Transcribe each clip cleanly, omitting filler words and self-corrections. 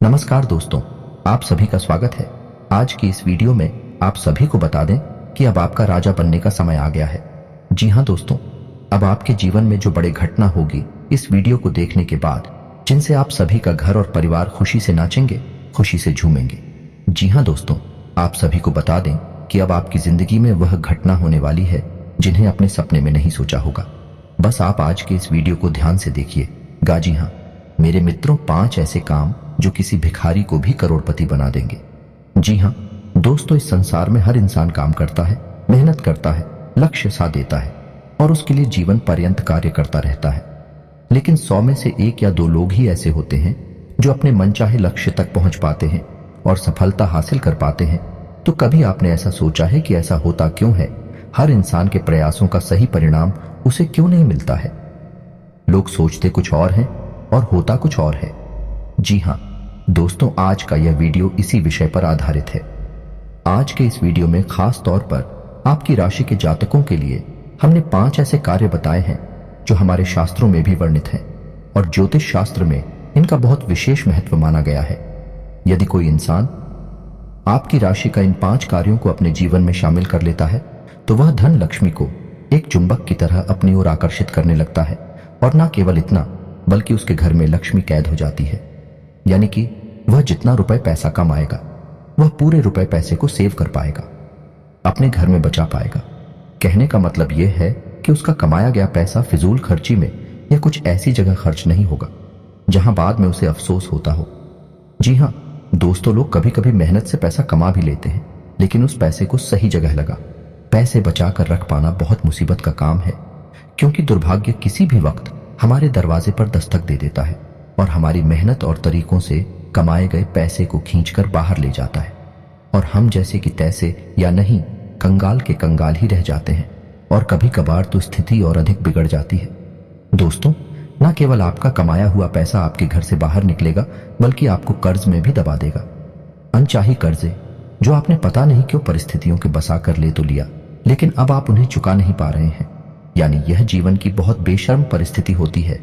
नमस्कार दोस्तों, आप सभी का स्वागत है। आज की इस वीडियो में आप सभी को बता दें कि अब आपका राजा बनने का समय आ गया है। जी हाँ दोस्तों, अब आपके जीवन में जो बड़ी घटना होगी इस वीडियो को देखने के बाद, जिनसे आप सभी का घर और परिवार खुशी से नाचेंगे, खुशी से झूमेंगे। जी हाँ दोस्तों, आप सभी को बता दें कि अब आपकी जिंदगी में वह घटना होने वाली है जिन्हें अपने सपने में नहीं सोचा होगा। बस आप आज के इस वीडियो को ध्यान से देखिएगा। जी हाँ मेरे मित्रों, 5 ऐसे काम जो किसी भिखारी को भी करोड़पति बना देंगे। जी हाँ दोस्तों, इस संसार में हर इंसान काम करता है, मेहनत करता है, लक्ष्य साध देता है और उसके लिए जीवन पर्यंत कार्य करता रहता है। लेकिन 100 में से 1 या 2 लोग ही ऐसे होते हैं जो अपने मनचाहे लक्ष्य तक पहुंच पाते हैं और सफलता हासिल कर पाते हैं। तो कभी आपने ऐसा सोचा है कि ऐसा होता क्यों है? हर इंसान के प्रयासों का सही परिणाम उसे क्यों नहीं मिलता है? लोग सोचते कुछ और हैं और होता कुछ और है। जी हाँ दोस्तों, आज का यह वीडियो इसी विषय पर आधारित है। आज के इस वीडियो में खास तौर पर आपकी राशि के जातकों के लिए हमने 5 ऐसे कार्य बताए हैं जो हमारे शास्त्रों में भी वर्णित हैं और ज्योतिष शास्त्र में इनका बहुत विशेष महत्व माना गया है। यदि कोई इंसान आपकी राशि का इन 5 कार्यों को अपने जीवन में शामिल कर लेता है तो वह धन लक्ष्मी को एक चुंबक की तरह अपनी ओर आकर्षित करने लगता है। और न केवल इतना, बल्कि उसके घर में लक्ष्मी कैद हो जाती है। यानी कि वह जितना रुपए पैसा कमाएगा वह पूरे रुपए पैसे को सेव कर पाएगा, अपने घर में बचा पाएगा। कहने का मतलब यह है कि उसका कमाया गया पैसा फिजूल खर्ची में या कुछ ऐसी जगह खर्च नहीं होगा जहां बाद में उसे अफसोस होता हो। जी हाँ दोस्तों, लोग कभी कभी मेहनत से पैसा कमा भी लेते हैं, लेकिन उस पैसे को सही जगह लगा पैसे बचा कर रख पाना बहुत मुसीबत का काम है, क्योंकि दुर्भाग्य किसी भी वक्त हमारे दरवाजे पर दस्तक दे देता है और हमारी मेहनत और तरीकों से कमाए गए पैसे को खींचकर बाहर ले जाता है और हम जैसे कि तैसे या नहीं, कंगाल के कंगाल ही रह जाते हैं। और कभी कभार तो स्थिति और अधिक बिगड़ जाती है। दोस्तों, न केवल आपका कमाया हुआ पैसा आपके घर से बाहर निकलेगा, बल्कि आपको कर्ज में भी दबा देगा। अनचाही कर्जे जो आपने पता नहीं क्यों परिस्थितियों के बसा कर ले तो लिया, लेकिन अब आप उन्हें चुका नहीं पा रहे हैं। यानी यह जीवन की बहुत बेशर्म परिस्थिति होती है।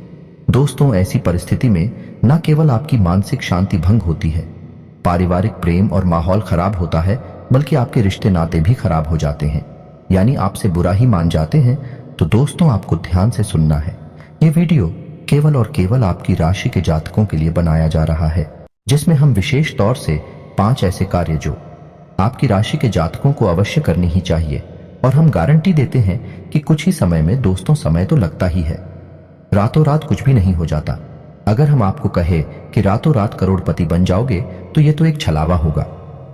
दोस्तों, ऐसी परिस्थिति में न केवल आपकी मानसिक शांति भंग होती है, पारिवारिक प्रेम और माहौल खराब होता है, बल्कि आपके रिश्ते नाते भी खराब हो जाते हैं। यानी आपसे बुरा ही मान जाते हैं। तो दोस्तों, आपको ध्यान से सुनना है। ये वीडियो केवल और केवल आपकी राशि के जातकों के लिए बनाया जा रहा है, जिसमें हम विशेष तौर से 5 ऐसे कार्य जो आपकी राशि के जातकों को अवश्य करनी ही चाहिए, और हम गारंटी देते हैं कि कुछ ही समय में, दोस्तों, समय तो लगता ही है, रातों रात कुछ भी नहीं हो जाता। अगर हम आपको कहे कि रातों रात करोड़पति बन जाओगे तो ये तो एक छलावा होगा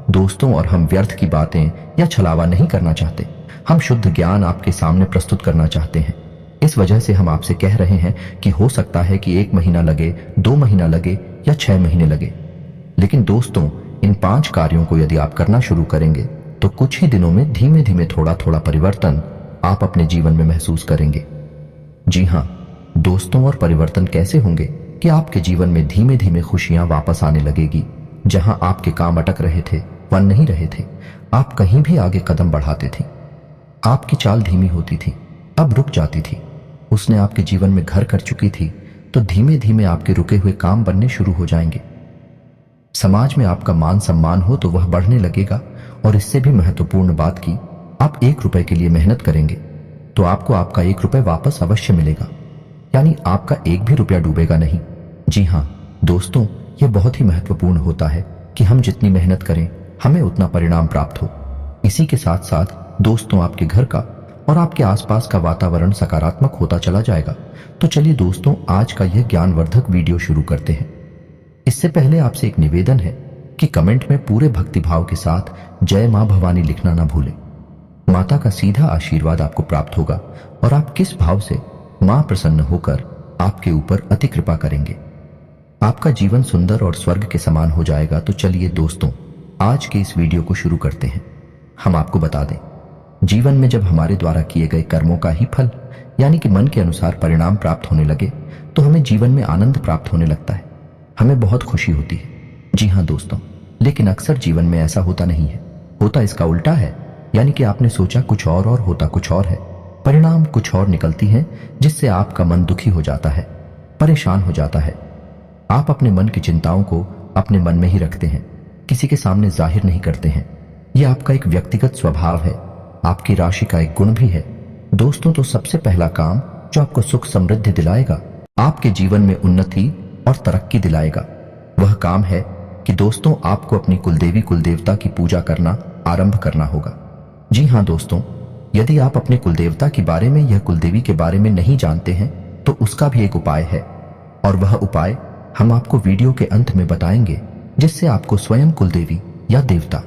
दोस्तों, और हम व्यर्थ की बातें या छलावा नहीं करना चाहते। हम शुद्ध ज्ञान आपके सामने प्रस्तुत करना चाहते हैं। इस वजह से हम आपसे कह रहे हैं कि हो सकता है कि 1 महीना लगे, 2 महीना लगे या 6 महीने लगे, लेकिन दोस्तों, इन 5 कार्यों को यदि आप करना शुरू करेंगे तो कुछ ही दिनों में धीमे धीमे थोड़ा थोड़ा परिवर्तन आप अपने जीवन में महसूस करेंगे। जी हाँ दोस्तों, और परिवर्तन कैसे होंगे कि आपके जीवन में धीमे धीमे खुशियां वापस आने लगेगी। जहां आपके काम अटक रहे थे, बन नहीं रहे थे, आप कहीं भी आगे कदम बढ़ाते थे, आपकी चाल धीमी होती थी, अब रुक जाती थी। उसने आपके जीवन में घर कर चुकी थी, तो धीमे धीमे आपके रुके हुए काम बनने शुरू हो जाएंगे। समाज में आपका मान सम्मान हो तो वह बढ़ने लगेगा। और इससे भी महत्वपूर्ण बात की, आप 1 रुपए के लिए मेहनत करेंगे तो आपको आपका 1 रुपए वापस अवश्य मिलेगा। यानी आपका 1 भी रुपया डूबेगा नहीं। जी हाँ दोस्तों, यह बहुत ही महत्वपूर्ण होता है कि हम जितनी मेहनत करें हमें उतना परिणाम प्राप्त हो। इसी के साथ साथ दोस्तों, आपके घर का और आपके आसपास का वातावरण सकारात्मक होता चला जाएगा। तो चलिए दोस्तों, आज का यह ज्ञानवर्धक वीडियो शुरू करते हैं। इससे पहले आपसे एक निवेदन है कि कमेंट में पूरे भक्तिभाव के साथ जय मां भवानी लिखना ना भूलें। माता का सीधा आशीर्वाद आपको प्राप्त होगा और आप किस भाव से मां प्रसन्न होकर आपके ऊपर अति कृपा करेंगे, आपका जीवन सुंदर और स्वर्ग के समान हो जाएगा। तो चलिए दोस्तों, आज के इस वीडियो को शुरू करते हैं। हम आपको बता दें, जीवन में जब हमारे द्वारा किए गए कर्मों का ही फल, यानी कि मन के अनुसार परिणाम प्राप्त होने लगे, तो हमें जीवन में आनंद प्राप्त होने लगता है, हमें बहुत खुशी होती है। जी हाँ दोस्तों, लेकिन अक्सर जीवन में ऐसा होता नहीं है, होता इसका उल्टा है। यानी कि आपने सोचा कुछ और होता कुछ और है, परिणाम कुछ और निकलती हैं, जिससे आपका मन दुखी हो जाता है, परेशान हो जाता है। आप अपने मन की चिंताओं को अपने मन में ही रखते हैं, किसी के सामने जाहिर नहीं करते हैं। यह आपका एक व्यक्तिगत स्वभाव है, आपकी राशि का एक गुण भी है। दोस्तों, तो सबसे पहला काम जो आपको सुख समृद्धि दिलाएगा, आपके जीवन में उन्नति और तरक्की दिलाएगा, वह काम है कि दोस्तों आपको अपनी कुलदेवी कुलदेवता की पूजा करना आरंभ करना होगा। जी हाँ दोस्तों, यदि आप अपने कुलदेवता के बारे में या कुलदेवी के बारे में नहीं जानते हैं तो उसका भी एक उपाय है, और वह उपाय हम आपको वीडियो के अंत में बताएंगे, जिससे आपको स्वयं कुलदेवी या देवता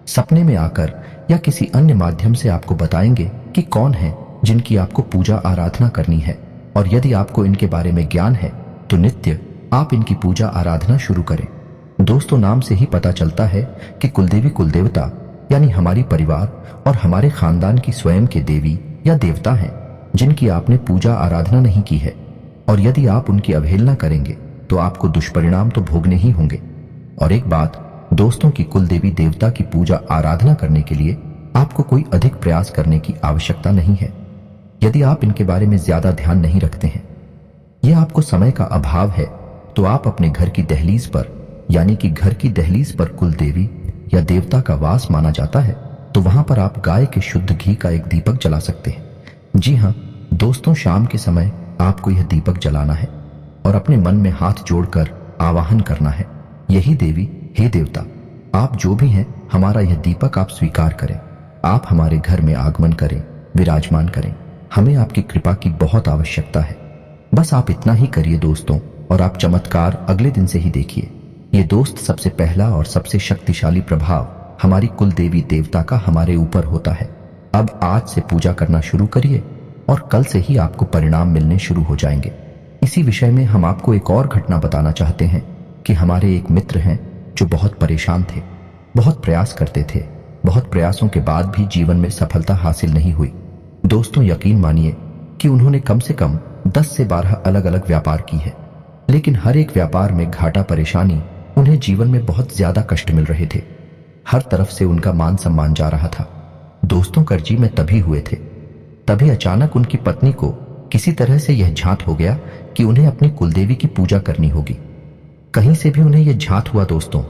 सपने में आकर या किसी अन्य माध्यम से आपको बताएंगे कि कौन है जिनकी आपको पूजा आराधना करनी है। और यदि आपको इनके बारे में ज्ञान है तो नित्य आप इनकी पूजा आराधना शुरू करें। दोस्तों, नाम से ही पता चलता है कि कुलदेवी कुलदेवता यानी हमारी परिवार और हमारे खानदान की स्वयं के देवी या देवता हैं, जिनकी आपने पूजा आराधना नहीं की है। और यदि आप उनकी अवहेलना करेंगे तो आपको दुष्परिणाम तो भोगने ही होंगे। और एक बात दोस्तों, की कुलदेवी देवता की पूजा आराधना करने के लिए आपको कोई अधिक प्रयास करने की आवश्यकता नहीं है। यदि आप इनके बारे में ज्यादा ध्यान नहीं रखते हैं, यह आपको समय का अभाव है, तो आप अपने घर की दहलीज पर यानी कि घर की दहलीज पर कुलदेवी या देवता का वास माना जाता है, तो वहां पर आप गाय के शुद्ध घी का एक दीपक जला सकते हैं। जी हाँ दोस्तों, शाम के समय आपको यह दीपक जलाना है और अपने मन में हाथ जोड़कर आवाहन करना है, यही देवी, हे देवता, आप जो भी हैं, हमारा यह दीपक आप स्वीकार करें। आप हमारे घर में आगमन करें, विराजमान करें। हमें आपकी कृपा की बहुत आवश्यकता है। बस आप इतना ही करिए दोस्तों, और आप चमत्कार अगले दिन से ही देखिए। ये दोस्त सबसे पहला और सबसे शक्तिशाली प्रभाव हमारी कुल देवी देवता का हमारे ऊपर होता है। अब आज से पूजा करना शुरू करिए और कल से ही आपको परिणाम मिलने शुरू हो जाएंगे। इसी विषय में हम आपको एक और घटना बताना चाहते हैं कि हमारे एक मित्र हैं जो बहुत परेशान थे, बहुत प्रयास करते थे, बहुत प्रयासों के बाद भी जीवन में सफलता हासिल नहीं हुई। दोस्तों, यकीन मानिए कि उन्होंने कम से कम 10 से 12 अलग अलग व्यापार की है, लेकिन हर एक व्यापार में घाटा परेशानी उन्हें जीवन में बहुत ज्यादा कष्ट मिल रहे थे। हर तरफ से उनका मान सम्मान जा रहा था। दोस्तों, कर्जी में तभी हुए थे, तभी अचानक उनकी पत्नी को किसी तरह से यह झांत हो गया कि उन्हें अपनी कुलदेवी की पूजा करनी होगी। कहीं से भी उन्हें यह झांत हुआ दोस्तों,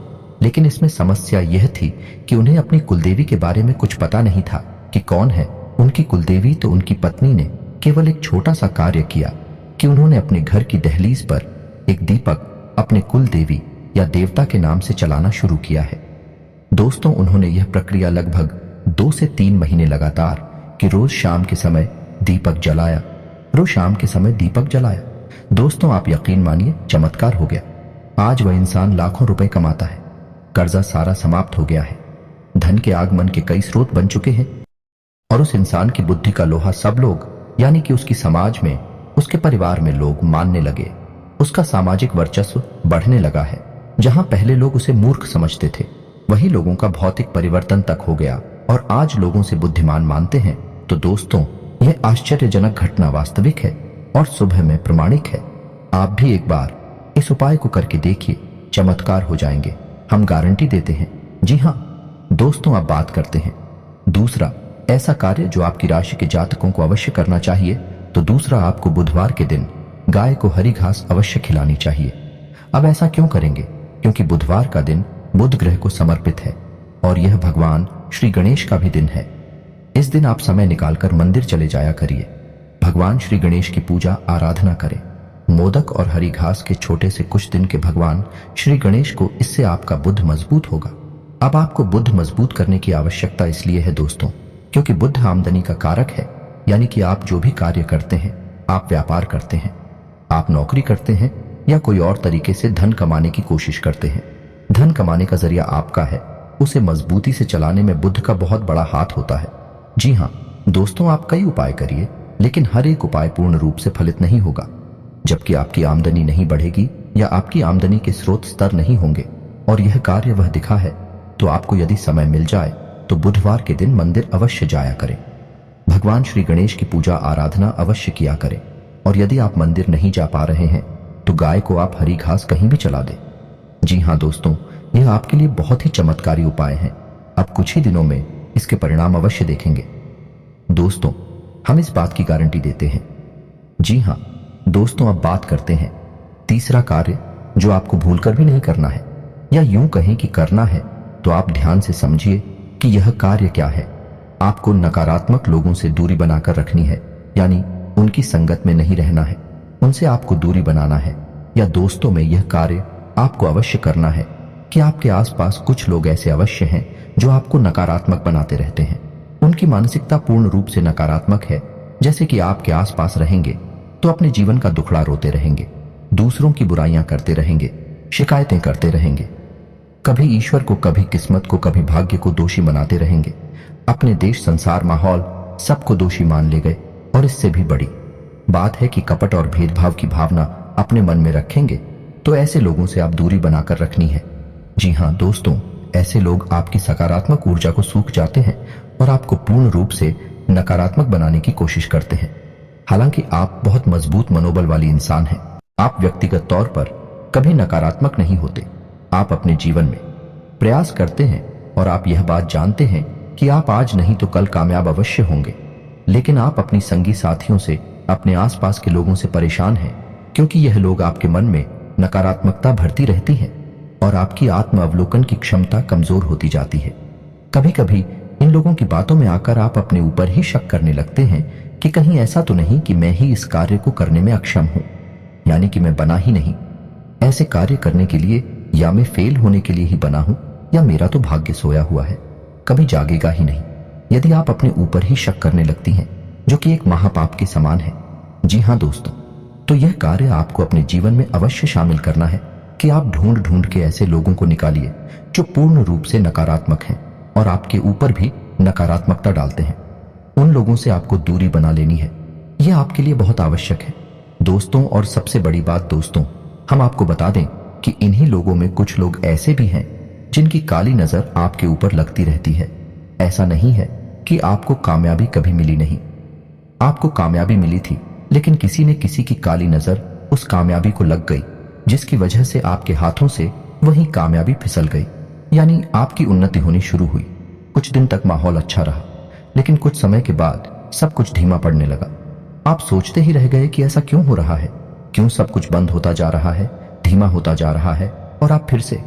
लेकिन इसमें समस्या यह थी कि उन्हें अपनी कुलदेवी के बारे में कुछ पता नहीं था कि कौन है उनकी कुलदेवी। तो उनकी पत्नी ने केवल एक छोटा सा कार्य किया कि उन्होंने अपने घर की दहलीज पर एक दीपक अपने कुल देवी या देवता के नाम से चलाना शुरू किया है। दोस्तों, उन्होंने यह प्रक्रिया लगभग 2 से 3 महीने लगातार कि रोज शाम के समय दीपक जलाया, रोज शाम के समय दीपक जलाया। दोस्तों, आप यकीन मानिए, चमत्कार हो गया। आज वह इंसान लाखों रुपए कमाता है, कर्जा सारा समाप्त हो गया है, धन के आगमन के कई स्रोत बन चुके हैं, और उस इंसान की बुद्धि का लोहा सब लोग यानी कि उसकी समाज में, उसके परिवार में लोग मानने लगे। उसका सामाजिक वर्चस्व बढ़ने लगा है। जहां पहले लोग उसे मूर्ख समझते थे, वही लोगों का भौतिक परिवर्तन तक हो गया और आज लोगों से बुद्धिमान मानते हैं। तो दोस्तों, यह आश्चर्यजनक घटना वास्तविक है और सुबह में प्रमाणिक है। आप भी एक बार इस उपाय को करके देखिए, चमत्कार हो जाएंगे, हम गारंटी देते हैं। जी हाँ दोस्तों, अब बात करते हैं दूसरा ऐसा कार्य जो आपकी राशि के जातकों को अवश्य करना चाहिए। तो दूसरा, आपको बुधवार के दिन गाय को हरी घास अवश्य खिलानी चाहिए। अब ऐसा क्यों करेंगे? क्योंकि बुधवार का दिन बुध ग्रह को समर्पित है और यह भगवान श्री गणेश का भी दिन है। इस दिन आप समय निकालकर मंदिर चले जाया करिए, भगवान श्री गणेश की पूजा आराधना करें। मोदक और हरी घास के छोटे से कुछ दिन के भगवान श्री गणेश को, इससे आपका बुध मजबूत होगा। अब आपको बुध मजबूत करने की आवश्यकता इसलिए है दोस्तों, क्योंकि बुध आमदनी का कारक है। यानी कि आप जो भी कार्य करते हैं, आप व्यापार करते हैं, आप नौकरी करते हैं या कोई और तरीके से धन कमाने की कोशिश करते हैं, धन कमाने का जरिया आपका है, उसे मजबूती से चलाने में बुध का बहुत बड़ा हाथ होता है। जी हाँ दोस्तों, आप कई उपाय करिए, लेकिन हर एक उपाय पूर्ण रूप से फलित नहीं होगा। जबकि आपकी आमदनी नहीं बढ़ेगी या आपकी आमदनी के स्रोत स्तर नहीं होंगे और यह कार्य वह दिखा है, तो आपको यदि समय मिल जाए तो बुधवार के दिन मंदिर अवश्य जाया करें, भगवान श्री गणेश की पूजा आराधना अवश्य किया करें। और यदि आप मंदिर नहीं जा पा रहे हैं तो गाय को आप हरी घास कहीं भी चला दें। जी हाँ दोस्तों, यह आपके लिए बहुत ही चमत्कारी उपाय हैं। आप कुछ ही दिनों में इसके परिणाम अवश्य देखेंगे। दोस्तों, हम इस बात की गारंटी देते हैं। जी हाँ दोस्तों, अब बात करते हैं तीसरा कार्य जो आपको भूलकर भी नहीं करना है। या यूं कहें कि करना है, तो आप ध्यान से समझिए कि यह कार्य क्या है। आपको नकारात्मक लोगों से दूरी बनाकर रखनी है, यानी उनकी संगत में नहीं रहना है, उनसे आपको दूरी बनाना है। या दोस्तों में यह कार्य आपको अवश्य करना है कि आपके आसपास कुछ लोग ऐसे अवश्य हैं जो आपको नकारात्मक बनाते रहते हैं। उनकी मानसिकता पूर्ण रूप से नकारात्मक है। जैसे कि आपके आसपास रहेंगे तो अपने जीवन का दुखड़ा रोते रहेंगे, दूसरों की बुराइयां करते रहेंगे, शिकायतें करते रहेंगे, कभी ईश्वर को, कभी किस्मत को, कभी भाग्य को दोषी बनाते रहेंगे, अपने देश, संसार, माहौल सबको दोषी मान ले गए। और इससे भी बड़ी बात है कि कपट और भेदभाव की भावना अपने मन में रखेंगे, तो ऐसे लोगों से आप दूरी बनाकर रखनी है। जी हां दोस्तों, ऐसे लोग आपकी सकारात्मक ऊर्जा को सूख जाते हैं और आपको पूर्ण रूप से नकारात्मक बनाने की कोशिश करते हैं। हालांकि आप बहुत मजबूत मनोबल वाली इंसान हैं। आप व्यक्तिगत तौर पर कभी नकारात्मक नहीं होते। आप अपने जीवन में प्रयास करते हैं और आप यह बात जानते हैं कि आप आज नहीं तो कल कामयाब अवश्य होंगे। लेकिन आप अपनी संगी साथियों से, अपने आसपास के लोगों से परेशान हैं, क्योंकि यह लोग आपके मन में नकारात्मकता भरती रहती है और आपकी आत्म अवलोकन की क्षमता कमजोर होती जाती है। कभी कभी इन लोगों की बातों में आकर आप अपने ऊपर ही शक करने लगते हैं कि कहीं ऐसा तो नहीं कि मैं ही इस कार्य को करने में अक्षम हूं, यानी कि मैं बना ही नहीं ऐसे कार्य करने के लिए, या मैं फेल होने के लिए ही बना हूं, या मेरा तो भाग्य सोया हुआ है, कभी जागेगा ही नहीं। यदि आप अपने ऊपर ही शक करने लगती हैं, जो कि एक महापाप के समान है। जी हां दोस्तों, तो यह कार्य आपको अपने जीवन में अवश्य शामिल करना है कि आप ढूंढ ढूंढ के ऐसे लोगों को निकालिए जो पूर्ण रूप से नकारात्मक हैं और आपके ऊपर भी नकारात्मकता डालते हैं। उन लोगों से आपको दूरी बना लेनी है। यह आपके लिए बहुत आवश्यक है दोस्तों। और सबसे बड़ी बात दोस्तों, हम आपको बता दें कि इन्हीं लोगों में कुछ लोग ऐसे भी हैं जिनकी काली नजर आपके ऊपर लगती रहती है। ऐसा नहीं है कि आपको कामयाबी कभी मिली नहीं, आपको कामयाबी मिली थी, लेकिन किसी ने किसी की काली नजर उस कामयाबी को लग गई, जिसकी वजह से आपके हाथों से वही कामयाबी फिसल गई, यानी आपकी उन्नति होनी शुरू हुई। कुछ दिन तक माहौल अच्छा रहा, लेकिन कुछ समय के बाद सब कुछ धीमा पड़ने लगा। आप सोचते ही रह गए कि ऐसा क्यों हो रहा है, क्यों सब कुछ बंद होता जा रहा है, धीमा होता जा रहा है, और आप फिर से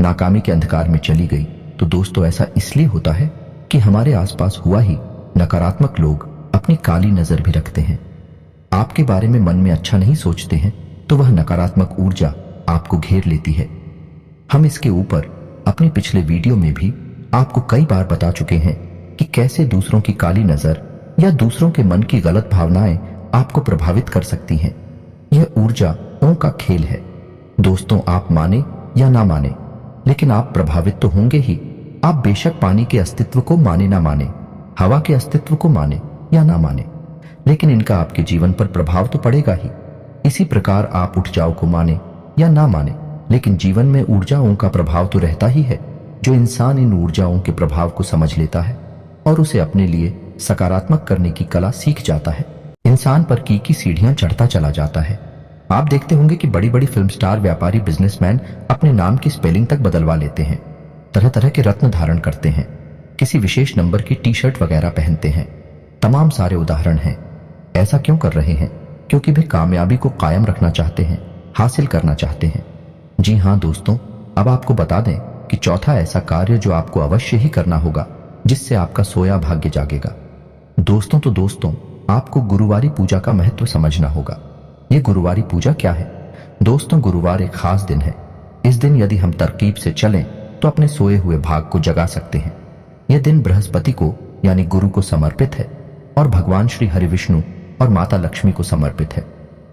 नाकामी के अंधकार में चली गई। तो दोस्तों, ऐसा इसलिए होता है कि हमारे आसपास हुआ ही नकारात्मक लोग अपनी काली नजर भी रखते हैं। आपके बारे में मन में अच्छा नहीं सोचते हैं, तो वह नकारात्मक ऊर्जा आपको घेर लेती है। हम इसके ऊपर अपने पिछले वीडियो में भी आपको कई बार बता चुके हैं कि कैसे दूसरों की काली नजर या दूसरों के मन की गलत भावनाएं आपको प्रभावित कर सकती हैं। यह ऊर्जाओं का खेल है दोस्तों। आप माने या ना माने, लेकिन आप प्रभावित तो होंगे ही। आप बेशक पानी के अस्तित्व को माने ना माने, हवा के अस्तित्व को माने या ना माने, लेकिन इनका आपके जीवन पर प्रभाव तो पड़ेगा ही। इसी प्रकार आप ऊर्जाओं को माने या ना माने, लेकिन जीवन में ऊर्जाओं का प्रभाव तो रहता ही है। जो इंसान इन ऊर्जाओं के प्रभाव को समझ लेता है और उसे अपने लिए सकारात्मक करने की कला सीख जाता है, इंसान पर की सीढ़ियां चढ़ता चला जाता है। आप देखते होंगे कि बड़ी बड़ी फिल्म स्टार, व्यापारी, बिजनेसमैन अपने नाम की स्पेलिंग तक बदलवा लेते हैं, तरह तरह के रत्न धारण करते हैं, किसी विशेष नंबर की टी शर्ट वगैरह पहनते हैं। तमाम सारे उदाहरण हैं। ऐसा क्यों कर रहे हैं? क्योंकि वे कामयाबी को कायम रखना चाहते हैं, हासिल करना चाहते हैं। जी हां दोस्तों, अब आपको बता दें कि चौथा ऐसा कार्य जो आपको अवश्य ही करना होगा, जिससे आपका सोया भाग्य जागेगा। दोस्तों, आपको गुरुवारी पूजा का महत्व समझना होगा। ये गुरुवारी पूजा क्या है? दोस्तों, गुरुवार एक खास दिन है। इस दिन यदि हम तरकीब से चलें तो अपने सोए हुए भाग को जगा सकते हैं। यह दिन बृहस्पति को यानी गुरु को समर्पित है और भगवान श्री हरि विष्णु और माता लक्ष्मी को समर्पित है।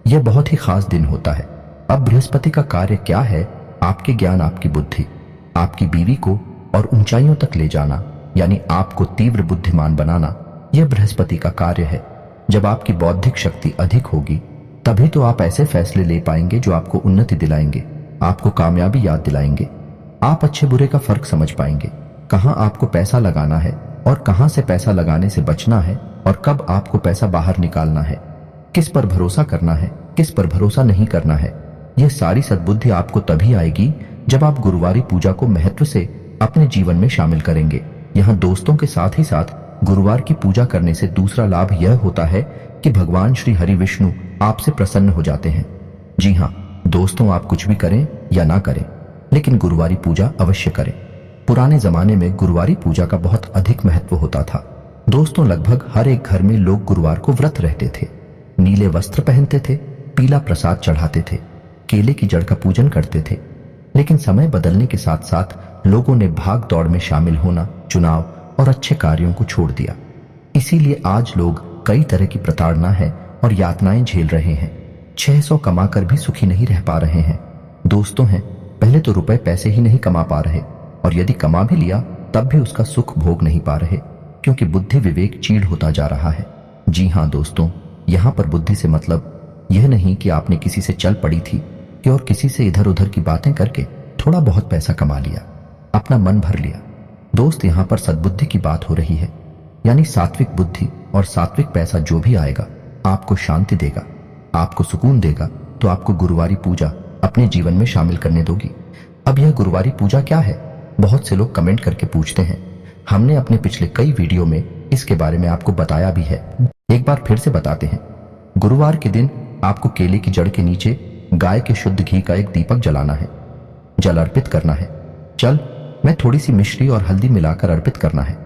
यह बहुत ही खास दिन होता है। अब बृहस्पति का कार्य क्या है? आपके ज्ञान, आपकी बुद्धि, आपकी बीवी को और ऊंचाइयों तक ले जाना, यानी आपको तीव्र बुद्धिमान बनाना, यह बृहस्पति का कार्य है। जब आपकी बौद्धिक शक्ति अधिक होगी, तभी तो आप ऐसे फैसले ले पाएंगे जो आपको उन्नति दिलाएंगे, आपको कामयाबी याद दिलाएंगे। आप अच्छे बुरे का फर्क समझ पाएंगे, कहां आपको पैसा लगाना है और कहां से पैसा लगाने से बचना है, और कब आपको पैसा बाहर निकालना है, किस पर भरोसा करना है, किस पर भरोसा नहीं करना है। यह सारी सद्बुद्धि आपको तभी आएगी जब आप गुरुवारी पूजा को महत्व से अपने जीवन में शामिल करेंगे। यहाँ दोस्तों के साथ ही साथ गुरुवार की पूजा करने से दूसरा लाभ यह होता है कि भगवान श्री हरि विष्णु आपसे प्रसन्न हो जाते हैं। जी हाँ दोस्तों, आप कुछ भी करें या ना करें, लेकिन गुरुवारी पूजा अवश्य करें। पुराने जमाने में गुरुवारी पूजा का बहुत अधिक महत्व होता था। दोस्तों, लगभग हर एक घर में लोग गुरुवार को व्रत रहते थे, नीले वस्त्र पहनते थे, पीला प्रसाद चढ़ाते थे, केले की जड़ का पूजन करते थे। लेकिन समय बदलने के साथ साथ लोगों ने भाग दौड़ में शामिल होना, चुनाव और अच्छे कार्यों को छोड़ दिया। इसीलिए आज लोग कई तरह की प्रताड़ना है और यातनाएं झेल रहे हैं। 600 कमाकर भी सुखी नहीं रह पा रहे हैं। दोस्तों हैं, पहले तो रुपए पैसे ही नहीं कमा पा रहे, और यदि कमा भी लिया तब भी उसका सुख भोग नहीं पा रहे, क्योंकि बुद्धि विवेक चीड़ होता जा रहा है। जी हाँ दोस्तों, यहाँ पर बुद्धि से मतलब यह नहीं कि आपने किसी से चल पड़ी थी कि और किसी से इधर उधर की बातें करके थोड़ा बहुत पैसा कमा लिया, अपना मन भर लिया। दोस्त, यहाँ पर सद्बुद्धि की बात हो रही है, यानी सात्विक बुद्धि और सात्विक पैसा जो भी आएगा आपको शांति देगा, आपको सुकून देगा। तो आपको गुरुवारी पूजा अपने जीवन में शामिल करने दोगी। अब यह गुरुवारी पूजा क्या है? बहुत से लोग कमेंट करके पूछते हैं। हमने अपने पिछले कई वीडियो में इसके बारे में आपको बताया भी है, एक बार फिर से बताते हैं। गुरुवार के दिन आपको केले की जड़ के नीचे गाय के शुद्ध घी का एक दीपक जलाना है, जल अर्पित करना है। जल में थोड़ी सी मिश्री और हल्दी मिलाकर अर्पित करना है।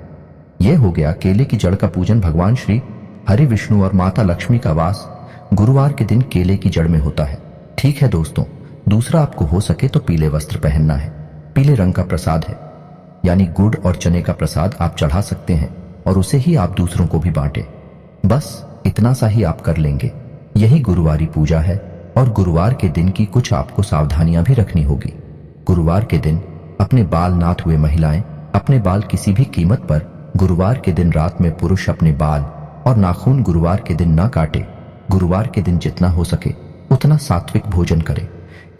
यह हो गया केले की जड़ का पूजन। भगवान श्री हरि विष्णु और माता लक्ष्मी का वास गुरुवार के दिन केले की जड़ में होता है। ठीक है दोस्तों, दूसरा, आपको हो सके तो पीले वस्त्र पहनना है। पीले रंग का प्रसाद है, यानी गुड़ और चने का प्रसाद आप चढ़ा सकते हैं और उसे ही आप दूसरों को भी बांटे। बस इतना सा ही आप कर लेंगे। यही गुरुवारी पूजा है। और गुरुवार के दिन की कुछ आपको सावधानियां भी रखनी होगी। गुरुवार के दिन अपने बाल नाथ हुए महिलाएं अपने बाल किसी भी कीमत पर गुरुवार के दिन रात में पुरुष अपने बाल और नाखून गुरुवार के दिन ना काटे। गुरुवार के दिन जितना हो सके उतना सात्विक भोजन करे,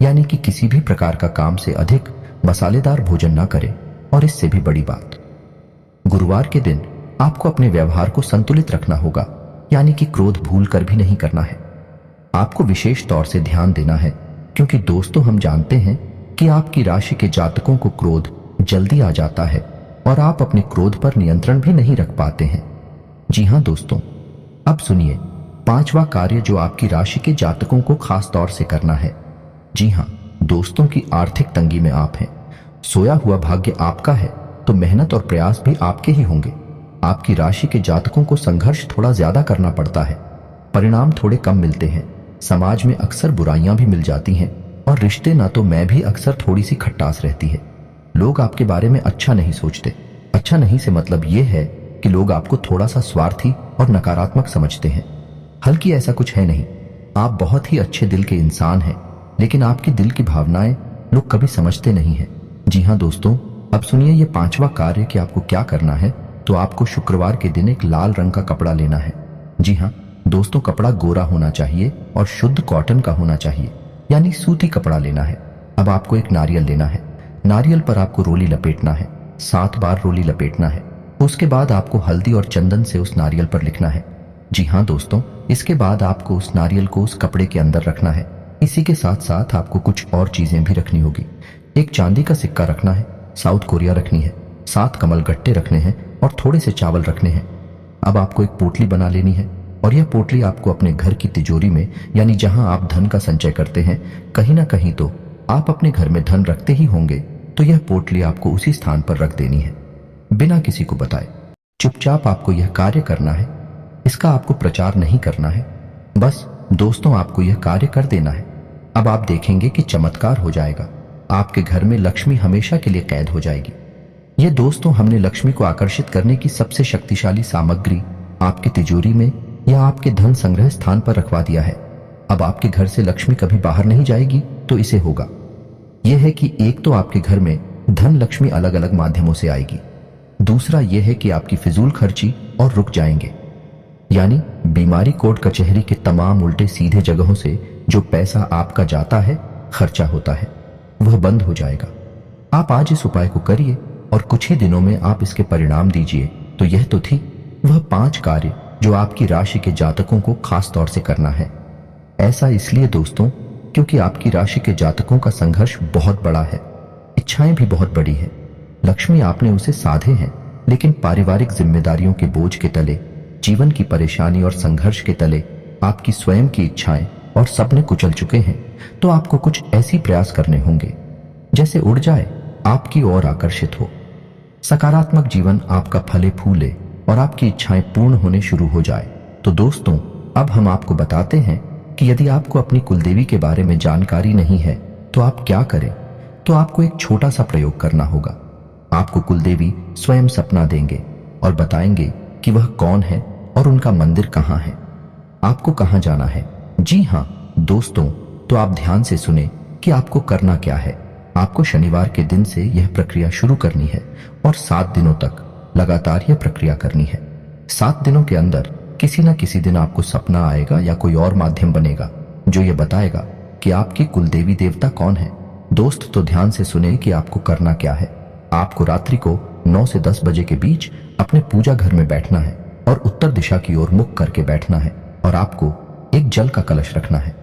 यानी कि किसी भी प्रकार का काम से अधिक मसालेदार भोजन ना करे। और इससे भी बड़ी बात, गुरुवार के दिन आपको अपने व्यवहार को संतुलित रखना होगा, यानी कि क्रोध भूल कर भी नहीं करना है। आपको विशेष तौर से ध्यान देना है, क्योंकि दोस्तों हम जानते हैं कि आपकी राशि के जातकों को क्रोध जल्दी आ जाता है और आप अपने क्रोध पर नियंत्रण भी नहीं रख पाते हैं। जी हाँ दोस्तों, अब सुनिए 5वां कार्य जो आपकी राशि के जातकों को खास तौर से करना है। जी हाँ दोस्तों, की आर्थिक तंगी में आप हैं, सोया हुआ भाग्य आपका है, तो मेहनत और प्रयास भी आपके ही होंगे। आपकी राशि के जातकों को संघर्ष थोड़ा ज्यादा करना पड़ता है, परिणाम थोड़े कम मिलते हैं, समाज में अक्सर बुराइयां भी मिल जाती हैं और रिश्ते ना तो में भी अक्सर थोड़ी सी खटास रहती है। लोग आपके बारे में अच्छा नहीं सोचते। अच्छा नहीं से मतलब ये है कि लोग आपको थोड़ा सा स्वार्थी और नकारात्मक समझते हैं। हल्की ऐसा कुछ है नहीं, आप बहुत ही अच्छे दिल के इंसान हैं, लेकिन आपके दिल की भावनाएं लोग कभी समझते नहीं हैं। जी हाँ दोस्तों, अब सुनिए ये 5वां कार्य कि आपको क्या करना है। तो आपको शुक्रवार के दिन एक लाल रंग का कपड़ा लेना है। जी हाँ दोस्तों, कपड़ा गोरा होना चाहिए और शुद्ध कॉटन का होना चाहिए, यानी सूती कपड़ा लेना है। अब आपको एक नारियल लेना है। नारियल पर आपको रोली लपेटना है, 7 बार रोली लपेटना है। उसके बाद आपको हल्दी और चंदन से उस नारियल पर लिखना है। जी हाँ दोस्तों, इसके बाद आपको उस नारियल को उस कपड़े के अंदर रखना है। इसी के साथ साथ आपको कुछ और चीजें भी रखनी होगी। एक चांदी का सिक्का रखना है, साउथ कोरिया रखनी है, 7 कमल गट्टे रखने हैं और थोड़े से चावल रखने हैं। अब आपको एक पोटली बना लेनी है और यह पोटली आपको अपने घर की तिजोरी में, यानी जहां आप धन का संचय करते हैं, कहीं ना कहीं तो आप अपने घर में धन रखते ही होंगे, तो यह पोटली आपको उसी स्थान पर रख देनी है, बिना किसी को बताए। चुपचाप आपको यह कार्य करना है, इसका आपको प्रचार नहीं करना है। बस दोस्तों, आपको यह कार्य कर देना है। अब आप देखेंगे कि चमत्कार हो जाएगा। आपके घर में लक्ष्मी हमेशा के लिए कैद हो जाएगी। ये दोस्तों, हमने लक्ष्मी को आकर्षित करने की सबसे शक्तिशाली सामग्री आपकी तिजोरी में या आपके धन संग्रह स्थान पर रखवा दिया है। अब आपके घर से लक्ष्मी कभी बाहर नहीं जाएगी, तो इसे होगा यह है कि एक तो आपके घर में धन लक्ष्मी अलग अलग माध्यमों से आएगी, दूसरा यह है कि आपकी फिजूल खर्ची और रुक जाएंगे, यानी बीमारी कोर्ट कचहरी के तमाम उल्टे सीधे जगहों से जो पैसा आपका जाता है, खर्चा होता है, वह बंद हो जाएगा। आप आज इस उपाय को करिए और कुछ ही दिनों में आप इसके परिणाम दीजिए। तो यह तो थी वह 5 कार्य जो आपकी राशि के जातकों को खास तौर से करना है। ऐसा इसलिए दोस्तों, क्योंकि आपकी राशि के जातकों का संघर्ष बहुत बड़ा है, इच्छाएं भी बहुत बड़ी है। लक्ष्मी आपने उसे साधे हैं, लेकिन पारिवारिक जिम्मेदारियों के बोझ के तले, जीवन की परेशानी और संघर्ष के तले आपकी स्वयं की इच्छाएं और सपने कुचल चुके हैं। तो आपको कुछ ऐसी प्रयास करने होंगे जैसे उड़ जाए, आपकी ओर आकर्षित हो। सकारात्मक जीवन आपका फले फूले और आपकी इच्छाएं पूर्ण होने शुरू हो जाए। तो दोस्तों, अब हम आपको बताते हैं कि यदि आपको अपनी कुलदेवी के बारे में जानकारी नहीं है तो आप क्या करें। तो आपको एक छोटा सा प्रयोग करना होगा। आपको कुलदेवी स्वयं सपना देंगे और बताएंगे कि वह कौन है और उनका मंदिर कहाँ है, आपको कहाँ जाना है। जी हाँ दोस्तों, तो आप ध्यान से सुने कि आपको करना क्या है। आपको शनिवार के दिन से यह प्रक्रिया शुरू करनी है और 7 दिनों तक लगातार यह प्रक्रिया करनी है। 7 दिनों के अंदर किसी न किसी दिन आपको सपना आएगा या कोई और माध्यम बनेगा जो ये बताएगा कि आपकी कुलदेवी देवता कौन है। दोस्त, तो ध्यान से सुने कि आपको करना क्या है। आपको रात्रि को 9 से 10 बजे के बीच अपने पूजा घर में बैठना है और उत्तर दिशा की ओर मुख करके बैठना है और आपको एक जल का कलश रखना है।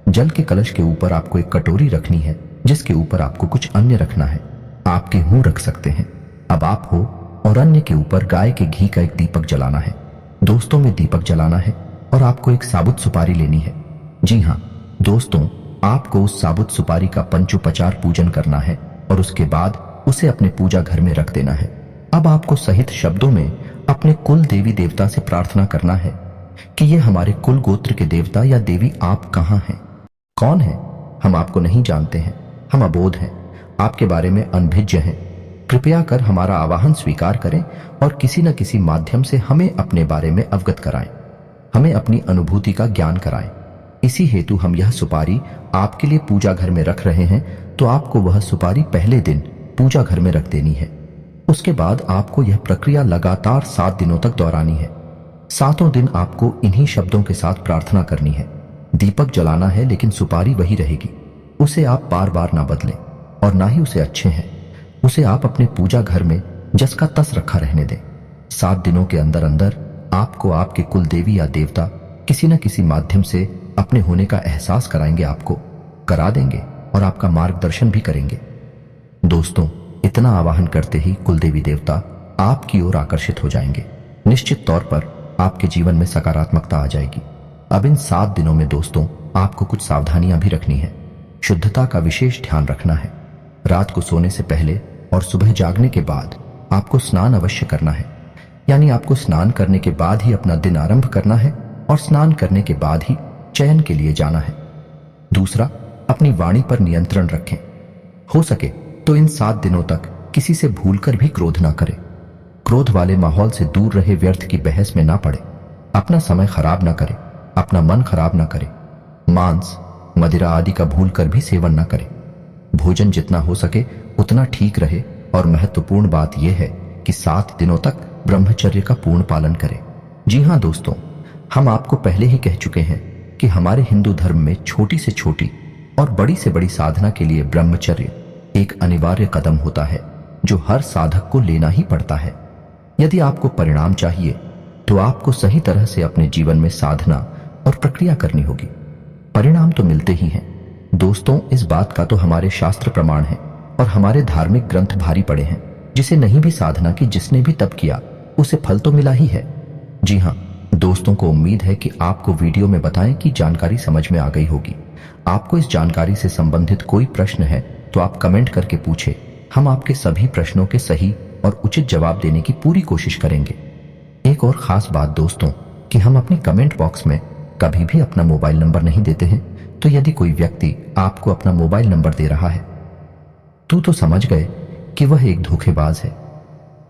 जल के कलश के ऊपर आपको एक कटोरी रखनी है जिसके ऊपर आपको कुछ अन्य रखना है। आप गेहूं रख सकते हैं। अब आप हो और अन्य के ऊपर गाय के घी का एक दीपक जलाना है। दोस्तों, में दीपक जलाना है और आपको एक साबुत सुपारी लेनी है। जी हाँ दोस्तों, आपको उस साबुत सुपारी का पंचोपचार पूजन करना है और उसके बाद उसे अपने पूजा घर में रख देना है। अब आपको सहित शब्दों में अपने कुल देवी देवता से प्रार्थना करना है कि ये हमारे कुल गोत्र के देवता या देवी आप कहाँ हैं, कौन है। हम आपको नहीं जानते हैं, हम अबोध हैं, आपके बारे में अनभिज्ञ हैं। कृपया कर हमारा आवाहन स्वीकार करें और किसी न किसी माध्यम से हमें अपने बारे में अवगत कराएं, हमें अपनी अनुभूति का ज्ञान कराएं। इसी हेतु हम यह सुपारी आपके लिए पूजा घर में रख रहे हैं। तो आपको वह सुपारी पहले दिन पूजा घर में रख देनी है। उसके बाद आपको यह प्रक्रिया लगातार 7 दिनों तक दोहरानी है। 7 दिन आपको इन्हीं शब्दों के साथ प्रार्थना करनी है। दीपक जलाना है लेकिन सुपारी वही रहेगी, उसे आप बार बार ना बदलें और ना ही उसे अच्छे हैं, उसे आप अपने पूजा घर में जस का तस रखा रहने दें। 7 दिनों के अंदर अंदर आपको आपके कुल देवी या देवता किसी न किसी माध्यम से अपने होने का एहसास कराएंगे, आपको करा देंगे और आपका मार्गदर्शन भी करेंगे। दोस्तों, इतना आवाहन करते ही कुलदेवी देवता आपकी ओर आकर्षित हो जाएंगे। निश्चित तौर पर आपके जीवन में सकारात्मकता आ जाएगी। अब इन 7 दिनों में दोस्तों, आपको कुछ सावधानियां भी रखनी है। शुद्धता का विशेष ध्यान रखना है। रात को सोने से पहले और सुबह जागने के बाद आपको स्नान अवश्य करना है। यानी आपको स्नान करने के बाद ही अपना दिन आरंभ करना है और स्नान करने के बाद ही चयन के लिए जाना है। दूसरा, अपनी वाणी पर नियंत्रण रखें। हो सके तो इन 7 दिनों तक किसी से भूलकर भी क्रोध ना करें। क्रोध वाले माहौल से दूर रहे, व्यर्थ की बहस में ना पड़े, अपना समय खराब ना करें, अपना मन खराब ना करें। मांस, मदिरा आदि का भूलकर भी सेवन ना करें। भोजन जितना हो सके उतना ठीक रहे और महत्वपूर्ण बात यह है कि 7 दिनों तक ब्रह्मचर्य का पूर्ण पालन करें। जी हाँ दोस्तों, हम आपको पहले ही कह चुके हैं कि हमारे हिंदू धर्म में छोटी से छोटी और बड़ी से बड़ी साधना के लिए ब्रह्मचर्य एक अनिवार्य कदम होता है जो हर साधक को लेना ही पड़ता है। यदि आपको परिणाम चाहिए तो आपको सही तरह से अपने जीवन में साधना और प्रक्रिया करनी होगी। परिणाम तो मिलते ही हैं दोस्तों, इस बात का तो हमारे शास्त्र प्रमाण है और हमारे धार्मिक ग्रंथ भारी पड़े हैं। जिसे नहीं भी साधना की, जिसने भी तप किया, उसे फल तो मिला ही है। जी हाँ दोस्तों को उम्मीद है कि आपको वीडियो में बताएं कि जानकारी समझ में आ गई होगी। आपको इस जानकारी से संबंधित कोई प्रश्न है तो आप कमेंट करके पूछे। हम आपके सभी प्रश्नों के सही और उचित जवाब देने की पूरी कोशिश करेंगे। एक और खास बात दोस्तों कि हम अपने कमेंट बॉक्स में कभी भी अपना मोबाइल नंबर नहीं देते हैं। तो यदि कोई व्यक्ति आपको अपना मोबाइल नंबर दे रहा है तो समझ गए कि वह एक धोखेबाज है।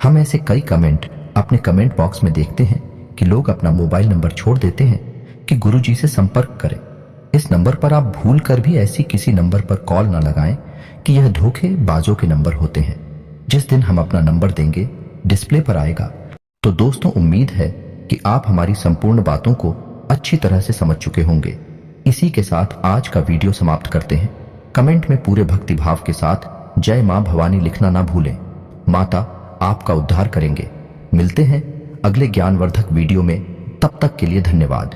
हम ऐसे कई कमेंट अपने कमेंट बॉक्स में देखते हैं कि लोग अपना मोबाइल नंबर छोड़ देते हैं कि गुरुजी से संपर्क करें। इस नंबर पर आप भूल कर भी ऐसी किसी नंबर पर कॉल न लगाएं कि यह धोखेबाजों के नंबर होते हैं। जिस दिन हम अपना नंबर देंगे डिस्प्ले पर आएगा। तो दोस्तों, उम्मीद है कि आप हमारी संपूर्ण बातों को अच्छी तरह से समझ चुके होंगे। इसी के साथ आज का वीडियो समाप्त करते हैं। कमेंट में पूरे भक्ति भाव के साथ जय मां भवानी लिखना ना भूलें। माता आपका उद्धार करेंगे। मिलते हैं अगले ज्ञानवर्धक वीडियो में। तब तक के लिए धन्यवाद।